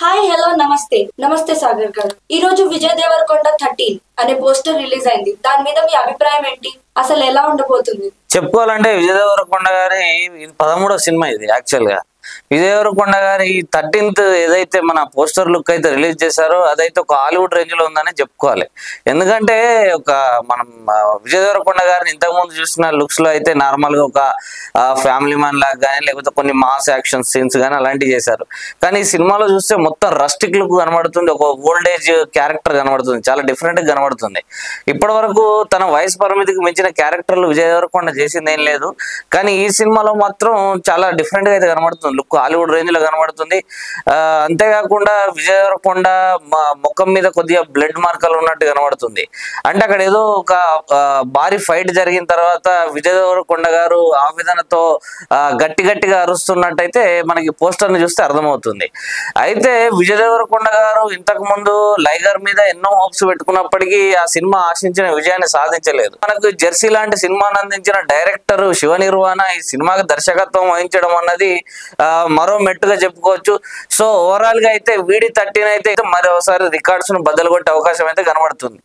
Hi hello నమస్తే నమస్తే సాగర్ గారు. ఈ రోజు విజయ్ దేవరకొండ 13 అనే పోస్టర్ రిలీజ్ అయింది. దాని మీద మీ అభిప్రాయం ఏంటి? అసలు ఎలా ఉండబోతుంది? చెప్పుకోవాలంటే విజయ్ దేవరకొండ గారి 13వ సినిమా ఇది. యాక్చువల్ గా విజయ్ దేవరకొండ గారి 13th ఏదైతే మన పోస్టర్ లుక్ అయితే రిలీజ్ చేశారో అదైతే ఒక హాలీవుడ్ రేంజ్ లో ఉందని చెప్పుకోవాలి. ఎందుకంటే మనం విజయ్ దేవరకొండ గారిని ఇంతకుముందు చూసిన లుక్స్ లో అయితే నార్మల్ గా ఒక ఫ్యామిలీ మ్యాన్ లాగా కానీ లేకపోతే కొన్ని మాస్ యాక్షన్ సీన్స్ కానీ అలాంటివి చేశారు. కానీ ఈ సినిమాలో చూస్తే మొత్తం రస్టిక్ లుక్ కనబడుతుంది, ఒక ఓల్డ్ ఏజ్ క్యారెక్టర్ కనబడుతుంది, చాలా డిఫరెంట్ గా కనబడుతుంది. ఇప్పటి వరకు తన వయసు పరిమితికి మించిన క్యారెక్టర్లు విజయ్ దేవరకొండ చేసింది ఏం లేదు. కానీ ఈ సినిమాలో మాత్రం చాలా డిఫరెంట్ గా అయితే కనబడుతుంది, లుక్ హాలీవుడ్ రేంజ్ లో కనబడుతుంది. అంతేకాకుండా విజయ్ దేవరకొండ ముఖం మీద కొద్దిగా బ్లడ్ మార్కలు ఉన్నట్టు కనబడుతుంది. అంటే అక్కడ ఏదో ఒక భారీ ఫైట్ జరిగిన తర్వాత విజయ్ దేవరకొండ గారు ఆవేదనతో గట్టిగా అరుస్తున్నట్టయితే మనకి పోస్టర్ ని చూస్తే అర్థమవుతుంది. అయితే విజయ్ దేవరకొండ గారు ఇంతకు ముందు లైగర్ మీద ఎన్నో హోప్స్ పెట్టుకున్నప్పటికీ ఆ సినిమా ఆశించిన విజయాన్ని సాధించలేదు. మనకు జెర్సీ లాంటి సినిమాను అందించిన డైరెక్టర్ శివ నిర్వాణ ఈ సినిమాకి దర్శకత్వం వహించడం అన్నది మరో మెట్టుగా చెప్పుకోవచ్చు. సో ఓవరాల్ గా అయితే వీడి 13 అయితే మరోసారి రికార్డ్స్ ను బద్దలు కొట్టే అవకాశం అయితే కనబడుతుంది.